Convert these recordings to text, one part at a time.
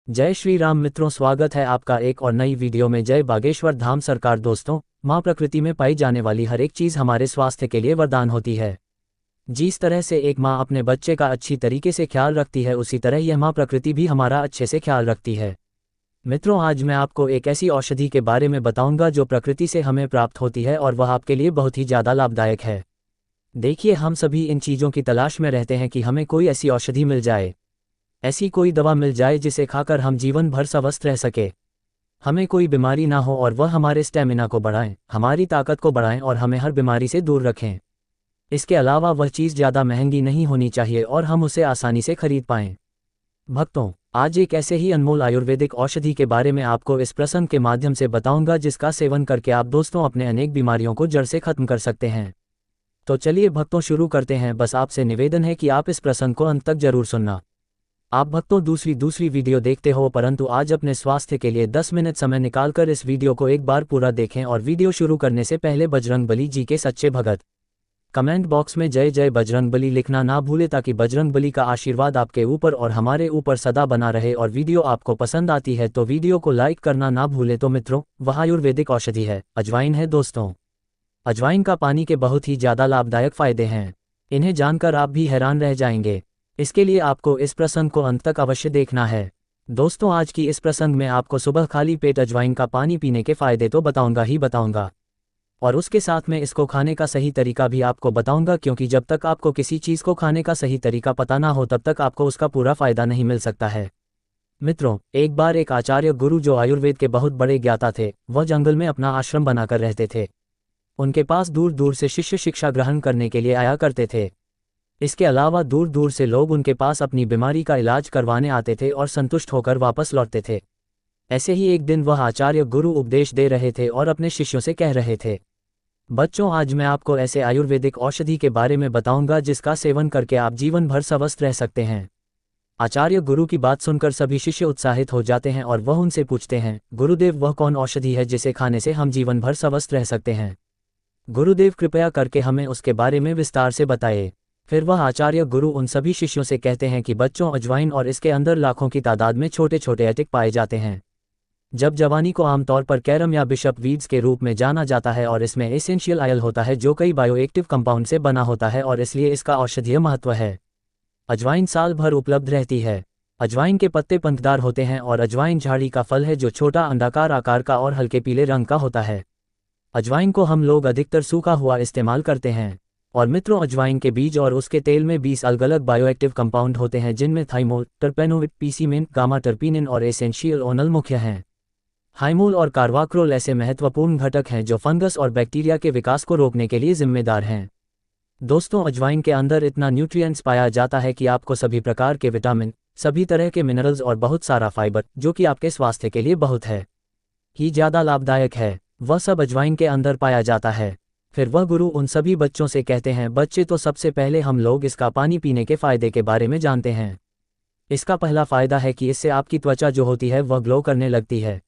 जय श्री राम मित्रों, स्वागत है आपका एक और नई वीडियो में। जय बागेश्वर धाम सरकार। दोस्तों, माँ प्रकृति में पाई जाने वाली हर एक चीज़ हमारे स्वास्थ्य के लिए वरदान होती है। जिस तरह से एक माँ अपने बच्चे का अच्छी तरीके से ख्याल रखती है, उसी तरह यह माँ प्रकृति भी हमारा अच्छे से ख्याल रखती है। मित्रों, आज मैं आपको एक ऐसी औषधि के बारे में बताऊंगा जो प्रकृति से हमें प्राप्त होती है और वह आपके लिए बहुत ही ज़्यादा लाभदायक है। देखिए, हम सभी इन चीज़ों की तलाश में रहते हैं कि हमें कोई ऐसी औषधि मिल जाए, ऐसी कोई दवा मिल जाए जिसे खाकर हम जीवन भर स्वस्थ रह सके, हमें कोई बीमारी ना हो और वह हमारे स्टेमिना को बढ़ाएं, हमारी ताकत को बढ़ाएं और हमें हर बीमारी से दूर रखें। इसके अलावा वह चीज़ ज़्यादा महंगी नहीं होनी चाहिए और हम उसे आसानी से खरीद पाएं। भक्तों, आज एक ऐसे ही अनमोल आयुर्वेदिक औषधि के बारे में आपको इस प्रसंग के माध्यम से बताऊंगा जिसका सेवन करके आप दोस्तों अपने अनेक बीमारियों को जड़ से खत्म कर सकते हैं। तो चलिए भक्तों, शुरू करते हैं। बस आपसे निवेदन है कि आप इस प्रसंग को अंत तक जरूर सुनना। आप भक्तों दूसरी वीडियो देखते हो, परंतु आज अपने स्वास्थ्य के लिए 10 मिनट समय निकालकर इस वीडियो को एक बार पूरा देखें। और वीडियो शुरू करने से पहले बजरंगबली जी के सच्चे भगत कमेंट बॉक्स में जय जय बजरंगबली लिखना ना भूले, ताकि बजरंगबली का आशीर्वाद आपके ऊपर और हमारे ऊपर सदा बना रहे। और वीडियो आपको पसंद आती है तो वीडियो को लाइक करना ना भूले। तो मित्रों, वह आयुर्वेदिक औषधि है अजवाइन है। दोस्तों, अजवाइन का पानी के बहुत ही ज़्यादा लाभदायक फायदे हैं। इन्हें जानकर आप भी हैरान रह जाएंगे। इसके लिए आपको इस प्रसंग को अंत तक अवश्य देखना है। दोस्तों, आज की इस प्रसंग में आपको सुबह खाली पेट अजवाइन का पानी पीने के फायदे तो बताऊंगा ही बताऊंगा, और उसके साथ में इसको खाने का सही तरीका भी आपको बताऊंगा, क्योंकि जब तक आपको किसी चीज़ को खाने का सही तरीका पता ना हो तब तक आपको उसका पूरा फायदा नहीं मिल सकता है। मित्रों, एक बार एक आचार्य गुरु जो आयुर्वेद के बहुत बड़े ज्ञाता थे, वह जंगल में अपना आश्रम बनाकर रहते थे। उनके पास दूर दूर से शिष्य शिक्षा ग्रहण करने के लिए आया करते थे। इसके अलावा दूर दूर से लोग उनके पास अपनी बीमारी का इलाज करवाने आते थे और संतुष्ट होकर वापस लौटते थे। ऐसे ही एक दिन वह आचार्य गुरु उपदेश दे रहे थे और अपने शिष्यों से कह रहे थे, बच्चों, आज मैं आपको ऐसे आयुर्वेदिक औषधि के बारे में बताऊंगा जिसका सेवन करके आप जीवन भर स्वस्थ रह सकते हैं। आचार्य गुरु की बात सुनकर सभी शिष्य उत्साहित हो जाते हैं और वह उनसे पूछते हैं, गुरुदेव, वह कौन औषधि है जिसे खाने से हम जीवन भर स्वस्थ रह सकते हैं? गुरुदेव, कृपया करके हमें उसके बारे में विस्तार से बताइए। फिर वह आचार्य गुरु उन सभी शिष्यों से कहते हैं कि बच्चों, अजवाइन और इसके अंदर लाखों की तादाद में छोटे छोटे एटिक पाए जाते हैं। जब जवानी को आमतौर पर कैरम या बिशप वीड्स के रूप में जाना जाता है और इसमें एसेंशियल ऑयल होता है जो कई बायोएक्टिव कंपाउंड से बना होता है और इसलिए इसका औषधीय महत्व है। अजवाइन साल भर उपलब्ध रहती है। अजवाइन के पत्ते पंखदार होते हैं और अजवाइन झाड़ी का फल है जो छोटा अंडाकार आकार का और हल्के पीले रंग का होता है। अजवाइन को हम लोग अधिकतर सूखा हुआ इस्तेमाल करते हैं। और मित्रों, अजवाइन के बीज और उसके तेल में 20 अलग अलग बायोएक्टिव कंपाउंड होते हैं, जिनमें थाइमोल, टर्पेनोइड, पीसीमिन, गामा टर्पीनिन और एसेंशियल ओनल मुख्य हैं। हाइमोल और कार्बाक्रोल ऐसे महत्वपूर्ण घटक हैं जो फंगस और बैक्टीरिया के विकास को रोकने के लिए जिम्मेदार हैं। दोस्तों, अजवाइन के अंदर इतना न्यूट्रिएंट्स पाया जाता है कि आपको सभी प्रकार के विटामिन, सभी तरह के मिनरल्स और बहुत सारा फाइबर, जो कि आपके स्वास्थ्य के लिए बहुत है ही ज़्यादा लाभदायक है, वह सब अजवाइन के अंदर पाया जाता है। फिर वह गुरु उन सभी बच्चों से कहते हैं, बच्चे, तो सबसे पहले हम लोग इसका पानी पीने के फायदे के बारे में जानते हैं। इसका पहला फायदा है कि इससे आपकी त्वचा जो होती है वह ग्लो करने लगती है।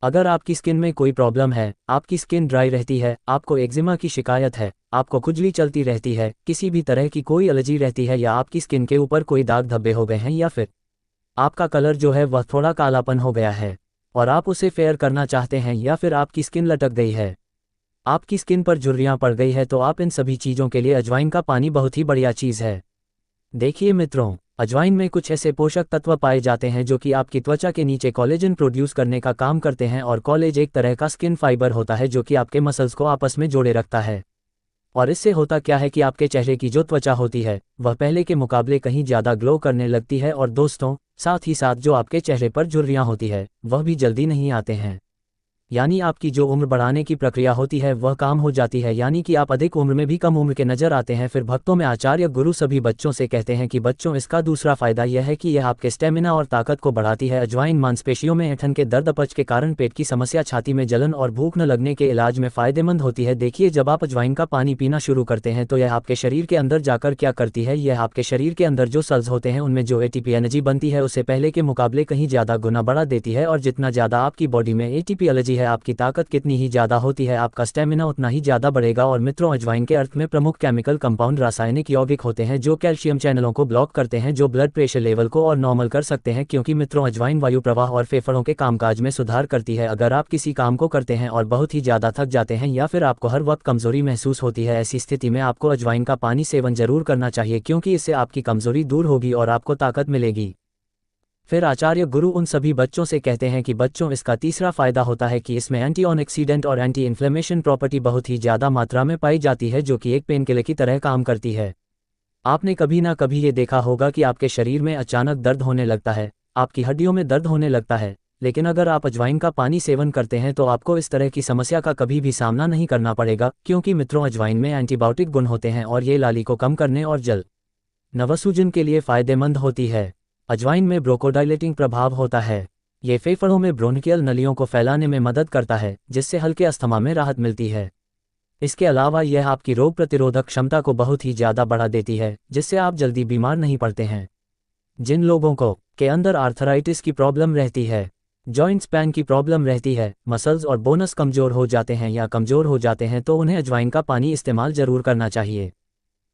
अगर आपकी स्किन में कोई प्रॉब्लम है, आपकी स्किन ड्राई रहती है, आपको एक्जिमा की शिकायत है, आपको खुजली चलती रहती है, किसी भी तरह की कोई एलर्जी रहती है, या आपकी स्किन के ऊपर कोई दाग धब्बे हो गए हैं, या फिर आपका कलर जो है वह थोड़ा कालापन हो गया है और आप उसे फेयर करना चाहते हैं, या फिर आपकी स्किन लटक गई है, आपकी स्किन पर झुर्रियाँ पड़ गई है, तो आप इन सभी चीज़ों के लिए अजवाइन का पानी बहुत ही बढ़िया चीज़ है। देखिए मित्रों, अजवाइन में कुछ ऐसे पोषक तत्व पाए जाते हैं जो कि आपकी त्वचा के नीचे कोलेजन प्रोड्यूस करने का काम करते हैं। और कोलेज एक तरह का स्किन फाइबर होता है जो कि आपके मसल्स को आपस में जोड़े रखता है। और इससे होता क्या है कि आपके चेहरे की जो त्वचा होती है वह पहले के मुकाबले कहीं ज़्यादा ग्लो करने लगती है। और दोस्तों, साथ ही साथ जो आपके चेहरे पर झुर्रियाँ होती है वह भी जल्दी नहीं आते हैं। यानी आपकी जो उम्र बढ़ाने की प्रक्रिया होती है वह काम हो जाती है, यानी कि आप अधिक उम्र में भी कम उम्र के नजर आते हैं। फिर भक्तों में आचार्य गुरु सभी बच्चों से कहते हैं कि बच्चों, इसका दूसरा फायदा यह है कि यह आपके स्टेमिना और ताकत को बढ़ाती है। अजवाइन मांसपेशियों में ऐंठन के दर्द, अपच के कारण पेट की समस्या, छाती में जलन और भूख न लगने के इलाज में फायदेमंद होती है। देखिए, जब आप अजवाइन का पानी पीना शुरू करते हैं तो यह आपके शरीर के अंदर जाकर क्या करती है, यह आपके शरीर के अंदर जो सेल्स होते हैं उनमें जो एटीपी एनर्जी बनती है उसे पहले के मुकाबले कहीं ज़्यादा गुना बढ़ा देती है। और जितना ज़्यादा आपकी बॉडी में एटीपी एनर्जी है, आपकी ताकत कितनी ही ज़्यादा होती है, आपका स्टेमिना उतना ही ज़्यादा बढ़ेगा। और मित्रों, अजवाइन के अर्थ में प्रमुख केमिकल कंपाउंड रासायनिक यौगिक होते हैं जो कैल्शियम चैनलों को ब्लॉक करते हैं, जो ब्लड प्रेशर लेवल को और नॉर्मल कर सकते हैं। क्योंकि मित्रों, अजवाइन वायु प्रवाह और फेफड़ों के कामकाज में सुधार करती है। अगर आप किसी काम को करते हैं और बहुत ही ज़्यादा थक जाते हैं या फिर आपको हर वक्त कमजोरी महसूस होती है, ऐसी स्थिति में आपको अजवाइन का पानी सेवन जरूर करना चाहिए, क्योंकि इससे आपकी कमजोरी दूर होगी और आपको ताकत मिलेगी। फिर आचार्य गुरु उन सभी बच्चों से कहते हैं कि बच्चों, इसका तीसरा फायदा होता है कि इसमें एंटी-ऑक्सीडेंट और एंटी इन्फ्लेमेशन प्रॉपर्टी बहुत ही ज़्यादा मात्रा में पाई जाती है, जो कि एक पेन किलर की तरह काम करती है। आपने कभी ना कभी ये देखा होगा कि आपके शरीर में अचानक दर्द होने लगता है, आपकी हड्डियों में दर्द होने लगता है, लेकिन अगर आप अजवाइन का पानी सेवन करते हैं तो आपको इस तरह की समस्या का कभी भी सामना नहीं करना पड़ेगा। क्योंकि मित्रों, अजवाइन में एंटीबायोटिक गुण होते हैं और ये लाली को कम करने और जल नवसूजन के लिए फ़ायदेमंद होती है। अजवाइन में ब्रोंकोडाइलेटिंग प्रभाव होता है। ये फेफड़ों में ब्रोंकियल नलियों को फैलाने में मदद करता है, जिससे हल्के अस्थमा में राहत मिलती है। इसके अलावा यह आपकी रोग प्रतिरोधक क्षमता को बहुत ही ज़्यादा बढ़ा देती है, जिससे आप जल्दी बीमार नहीं पड़ते हैं। जिन लोगों को के अंदर आर्थराइटिस की प्रॉब्लम रहती है, जॉइंट्स पेन की प्रॉब्लम रहती है, मसल्स और बोनस कमज़ोर हो जाते हैं या कमज़ोर हो जाते हैं, तो उन्हें अजवाइन का पानी इस्तेमाल ज़रूर करना चाहिए।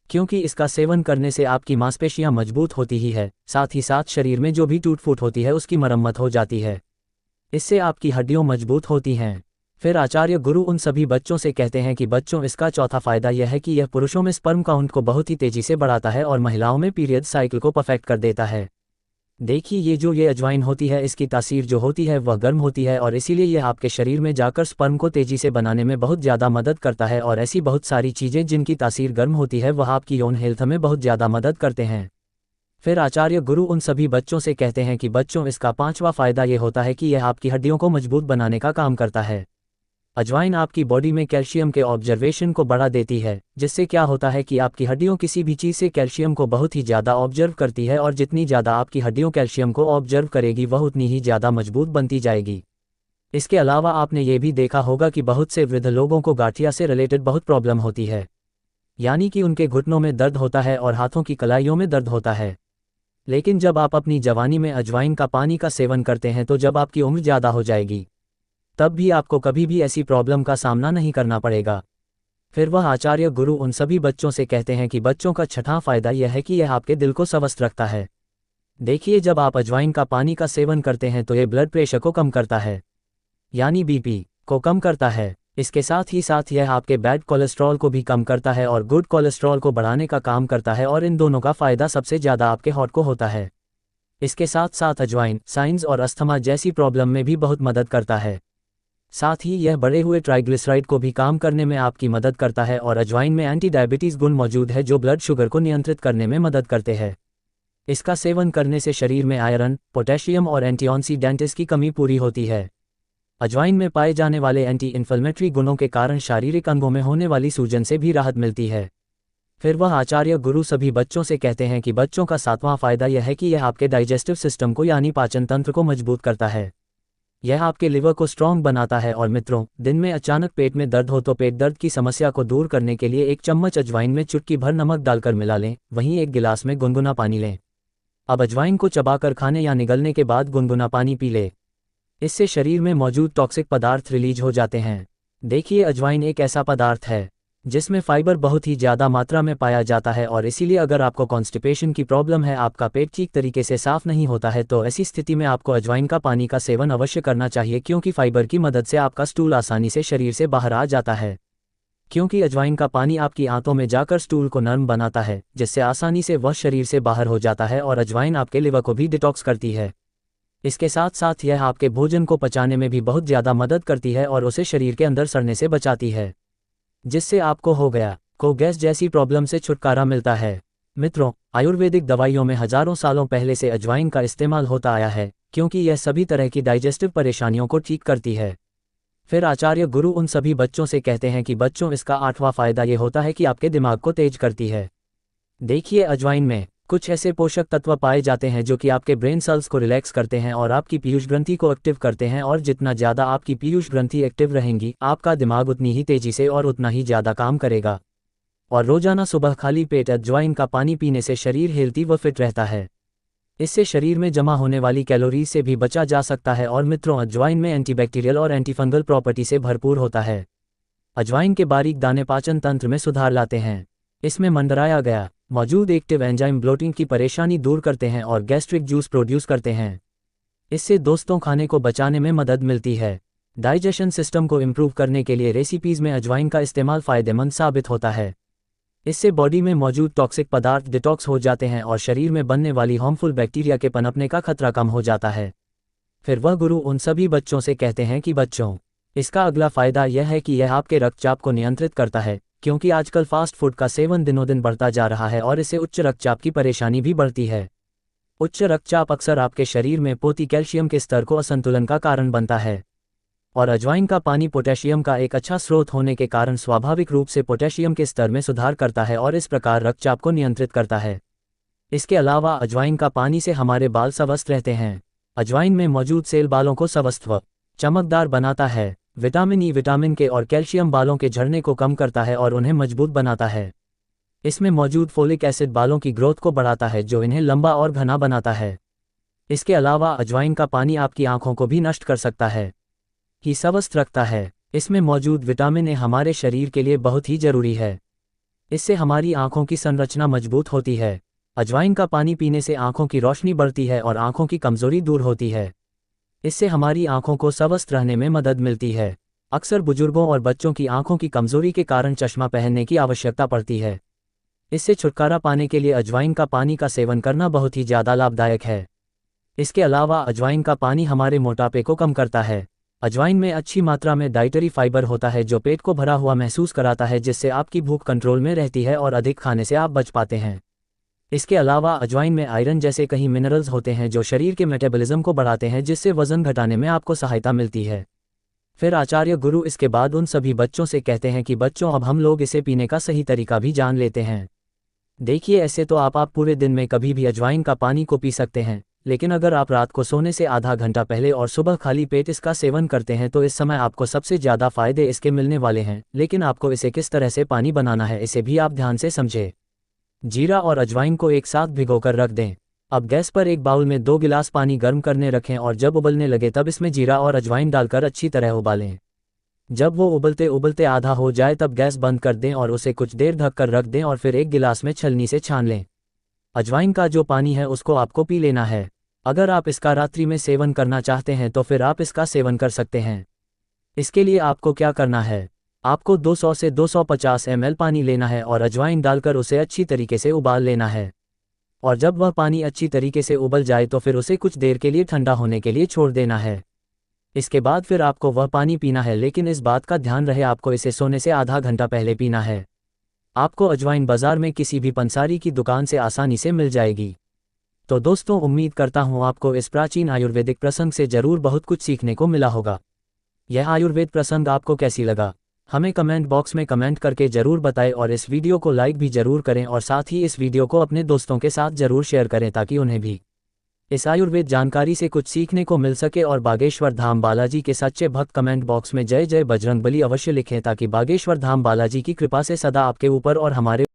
क्योंकि इसका सेवन करने से आपकी मांसपेशियां मजबूत होती ही है, साथ ही साथ शरीर में जो भी टूट फूट होती है उसकी मरम्मत हो जाती है। इससे आपकी हड्डियां मजबूत होती हैं। फिर आचार्य गुरु उन सभी बच्चों से कहते हैं कि बच्चों, इसका चौथा फायदा यह है कि यह पुरुषों में स्पर्म काउंट को बहुत ही तेजी से बढ़ाता है और महिलाओं में पीरियड साइकिल को परफेक्ट कर देता है। देखिए, ये अजवाइन होती है, इसकी तासीर जो होती है वह गर्म होती है और इसीलिए यह आपके शरीर में जाकर स्पर्म को तेजी से बनाने में बहुत ज़्यादा मदद करता है। और ऐसी बहुत सारी चीज़ें जिनकी तासीर गर्म होती है वह आपकी यौन हेल्थ में बहुत ज़्यादा मदद करते हैं। फिर आचार्य गुरु उन सभी बच्चों से कहते हैं कि बच्चों, इसका पांचवा फायदा ये होता है कि यह आपकी हड्डियों को मजबूत बनाने का काम करता है। अजवाइन आपकी बॉडी में कैल्शियम के ऑब्जर्वेशन को बढ़ा देती है, जिससे क्या होता है कि आपकी हड्डियों किसी भी चीज़ से कैल्शियम को बहुत ही ज़्यादा ऑब्जर्व करती है और जितनी ज़्यादा आपकी हड्डियों कैल्शियम को ऑब्जर्व करेगी वह उतनी ही ज़्यादा मजबूत बनती जाएगी। इसके अलावा आपने ये भी देखा होगा कि बहुत से वृद्ध लोगों को गठिया से रिलेटेड बहुत प्रॉब्लम होती है, यानी कि उनके घुटनों में दर्द होता है और हाथों की कलाइयों में दर्द होता है। लेकिन जब आप अपनी जवानी में अजवाइन का पानी का सेवन करते हैं तो जब आपकी उम्र ज़्यादा हो जाएगी तब भी आपको कभी भी ऐसी प्रॉब्लम का सामना नहीं करना पड़ेगा। फिर वह आचार्य गुरु उन सभी बच्चों से कहते हैं कि बच्चों का छठा फायदा यह है कि यह आपके दिल को स्वस्थ रखता है। देखिए, जब आप अजवाइन का पानी का सेवन करते हैं तो ये ब्लड प्रेशर को कम करता है, यानी बीपी को कम करता है। इसके साथ ही साथ यह आपके बैड कोलेस्ट्रॉल को भी कम करता है और गुड कोलेस्ट्रॉल को बढ़ाने का काम करता है, और इन दोनों का फायदा सबसे ज़्यादा आपके हार्ट को होता है। इसके साथ साथ अजवाइन साइंस और अस्थमा जैसी प्रॉब्लम में भी बहुत मदद करता है। साथ ही यह बढ़े हुए ट्राइग्लिसराइड को भी काम करने में आपकी मदद करता है और अजवाइन में एंटी डायबिटीज़ गुण मौजूद है जो ब्लड शुगर को नियंत्रित करने में मदद करते हैं। इसका सेवन करने से शरीर में आयरन, पोटेशियम और एंटीऑक्सीडेंट्स की कमी पूरी होती है। अजवाइन में पाए जाने वाले एंटी इन्फ्लेमेटरी गुणों के कारण शारीरिक अंगों में होने वाली सूजन से भी राहत मिलती है। फिर वह आचार्य गुरु सभी बच्चों से कहते हैं कि बच्चों का सातवां फायदा यह है कि यह आपके डाइजेस्टिव सिस्टम को यानी पाचन तंत्र को मजबूत करता है। यह आपके लिवर को स्ट्रॉन्ग बनाता है। और मित्रों, दिन में अचानक पेट में दर्द हो तो पेट दर्द की समस्या को दूर करने के लिए 1 चम्मच अजवाइन में चुटकी भर नमक डालकर मिला लें, वहीं 1 गिलास में गुनगुना पानी लें। अब अजवाइन को चबाकर खाने या निगलने के बाद गुनगुना पानी पी ले। इससे शरीर में मौजूद टॉक्सिक पदार्थ रिलीज हो जाते हैं। देखिए, अजवाइन एक ऐसा पदार्थ है जिसमें फाइबर बहुत ही ज़्यादा मात्रा में पाया जाता है और इसीलिए अगर आपको कॉन्स्टिपेशन की प्रॉब्लम है, आपका पेट ठीक तरीके से साफ नहीं होता है, तो ऐसी स्थिति में आपको अजवाइन का पानी का सेवन अवश्य करना चाहिए, क्योंकि फाइबर की मदद से आपका स्टूल आसानी से शरीर से बाहर आ जाता है। क्योंकि अजवाइन का पानी आपकी आंतों में जाकर स्टूल को नरम बनाता है, जिससे आसानी से वह शरीर से बाहर हो जाता है, और अजवाइन आपके लिवर को भी डिटॉक्स करती है। इसके साथ साथ यह आपके भोजन को पचाने में भी बहुत ज़्यादा मदद करती है और उसे शरीर के अंदर सड़ने से बचाती है, जिससे आपको गैस जैसी प्रॉब्लम से छुटकारा मिलता है। मित्रों, आयुर्वेदिक दवाइयों में हजारों सालों पहले से अजवाइन का इस्तेमाल होता आया है, क्योंकि यह सभी तरह की डाइजेस्टिव परेशानियों को ठीक करती है। फिर आचार्य गुरु उन सभी बच्चों से कहते हैं कि बच्चों, इसका 8वां फायदा ये होता है कि आपके दिमाग को तेज करती है। देखिए, अजवाइन में कुछ ऐसे पोषक तत्व पाए जाते हैं जो कि आपके ब्रेन सेल्स को रिलैक्स करते हैं और आपकी पीयूष ग्रंथि को एक्टिव करते हैं, और जितना ज़्यादा आपकी पीयूष ग्रंथि एक्टिव रहेंगी, आपका दिमाग उतनी ही तेजी से और उतना ही ज़्यादा काम करेगा। और रोजाना सुबह खाली पेट अजवाइन का पानी पीने से शरीर हेल्दी व फिट रहता है। इससे शरीर में जमा होने वाली कैलोरीज से भी बचा जा सकता है। और मित्रों, अजवाइन में एंटीबैक्टीरियल और एंटीफंगल प्रॉपर्टी से भरपूर होता है। अजवाइन के बारीक दाने पाचन तंत्र में सुधार लाते हैं। इसमें मंडराया गया मौजूद एक्टिव एंजाइम ब्लोटिंग की परेशानी दूर करते हैं और गैस्ट्रिक जूस प्रोड्यूस करते हैं। इससे दोस्तों खाने को बचाने में मदद मिलती है। डाइजेशन सिस्टम को इम्प्रूव करने के लिए रेसिपीज़ में अजवाइन का इस्तेमाल फ़ायदेमंद साबित होता है। इससे बॉडी में मौजूद टॉक्सिक पदार्थ डिटॉक्स हो जाते हैं और शरीर में बनने वाली हार्मफुल बैक्टीरिया के पनपने का खतरा कम हो जाता है। फिर वह गुरु उन सभी बच्चों से कहते हैं कि बच्चों, इसका अगला फ़ायदा यह है कि यह आपके रक्तचाप को नियंत्रित करता है, क्योंकि आजकल फास्ट फूड का सेवन दिनों दिन बढ़ता जा रहा है और इससे उच्च रक्तचाप की परेशानी भी बढ़ती है। उच्च रक्तचाप अक्सर आपके शरीर में पोती कैल्शियम के स्तर को असंतुलन का कारण बनता है। और अजवाइन का पानी पोटेशियम का एक अच्छा स्रोत होने के कारण स्वाभाविक रूप से पोटेशियम के स्तर में सुधार करता है और इस प्रकार रक्तचाप को नियंत्रित करता है। इसके अलावा अजवाइन का पानी से हमारे बाल स्वस्थ रहते हैं। अजवाइन में मौजूद सेल बालों को स्वस्थ व चमकदार बनाता है। विटामिन ई, विटामिन के और कैल्शियम बालों के झड़ने को कम करता है और उन्हें मजबूत बनाता है। इसमें मौजूद फोलिक एसिड बालों की ग्रोथ को बढ़ाता है, जो इन्हें लंबा और घना बनाता है। इसके अलावा अजवाइन का पानी आपकी आंखों को भी नष्ट कर सकता है, ही स्वस्थ रखता है। इसमें मौजूद विटामिन ए हमारे शरीर के लिए बहुत ही जरूरी है। इससे हमारी आंखों की संरचना मजबूत होती है। अजवाइन का पानी पीने से आंखों की रोशनी बढ़ती है और आंखों की कमजोरी दूर होती है। इससे हमारी आंखों को स्वस्थ रहने में मदद मिलती है। अक्सर बुजुर्गों और बच्चों की आंखों की कमजोरी के कारण चश्मा पहनने की आवश्यकता पड़ती है। इससे छुटकारा पाने के लिए अजवाइन का पानी का सेवन करना बहुत ही ज़्यादा लाभदायक है। इसके अलावा अजवाइन का पानी हमारे मोटापे को कम करता है। अजवाइन में अच्छी मात्रा में डाइटरी फाइबर होता है, जो पेट को भरा हुआ महसूस कराता है, जिससे आपकी भूख कंट्रोल में रहती है और अधिक खाने से आप बच पाते हैं। इसके अलावा अजवाइन में आयरन जैसे कई मिनरल्स होते हैं जो शरीर के मेटाबॉलिज्म को बढ़ाते हैं, जिससे वजन घटाने में आपको सहायता मिलती है। फिर आचार्य गुरु इसके बाद उन सभी बच्चों से कहते हैं कि बच्चों, अब हम लोग इसे पीने का सही तरीका भी जान लेते हैं। देखिए, ऐसे तो आप पूरे दिन में कभी भी अजवाइन का पानी को पी सकते हैं, लेकिन अगर आप रात को सोने से आधा घंटा पहले और सुबह खाली पेट इसका सेवन करते हैं तो इस समय आपको सबसे ज़्यादा फ़ायदे इसके मिलने वाले हैं। लेकिन आपको इसे किस तरह से पानी बनाना है, इसे भी आप ध्यान से समझें। जीरा और अजवाइन को एक साथ भिगोकर रख दें। अब गैस पर एक बाउल में 2 गिलास पानी गर्म करने रखें और जब उबलने लगे तब इसमें जीरा और अजवाइन डालकर अच्छी तरह उबालें। जब वो उबलते उबलते आधा हो जाए तब गैस बंद कर दें और उसे कुछ देर ढक कर रख दें और फिर एक गिलास में छलनी से छान लें। अजवाइन का जो पानी है उसको आपको पी लेना है। अगर आप इसका रात्रि में सेवन करना चाहते हैं तो फिर आप इसका सेवन कर सकते हैं। इसके लिए आपको क्या करना है, आपको 200 से 250 ml पानी लेना है और अजवाइन डालकर उसे अच्छी तरीके से उबाल लेना है। और जब वह पानी अच्छी तरीके से उबल जाए तो फिर उसे कुछ देर के लिए ठंडा होने के लिए छोड़ देना है। इसके बाद फिर आपको वह पानी पीना है, लेकिन इस बात का ध्यान रहे आपको इसे सोने से आधा घंटा पहले पीना है। आपको अजवाइन बाजार में किसी भी पंसारी की दुकान से आसानी से मिल जाएगी। तो दोस्तों, उम्मीद करता हूँ आपको इस प्राचीन आयुर्वेदिक प्रसंग से जरूर बहुत कुछ सीखने को मिला होगा। यह आयुर्वेद प्रसंग आपको कैसी लगा, हमें कमेंट बॉक्स में कमेंट करके जरूर बताएं और इस वीडियो को लाइक भी जरूर करें और साथ ही इस वीडियो को अपने दोस्तों के साथ जरूर शेयर करें ताकि उन्हें भी इस आयुर्वेद जानकारी से कुछ सीखने को मिल सके। और बागेश्वर धाम बालाजी के सच्चे भक्त कमेंट बॉक्स में जय जय बजरंगबली अवश्य लिखें ताकि बागेश्वर धाम बालाजी की कृपा से सदा आपके ऊपर और हमारे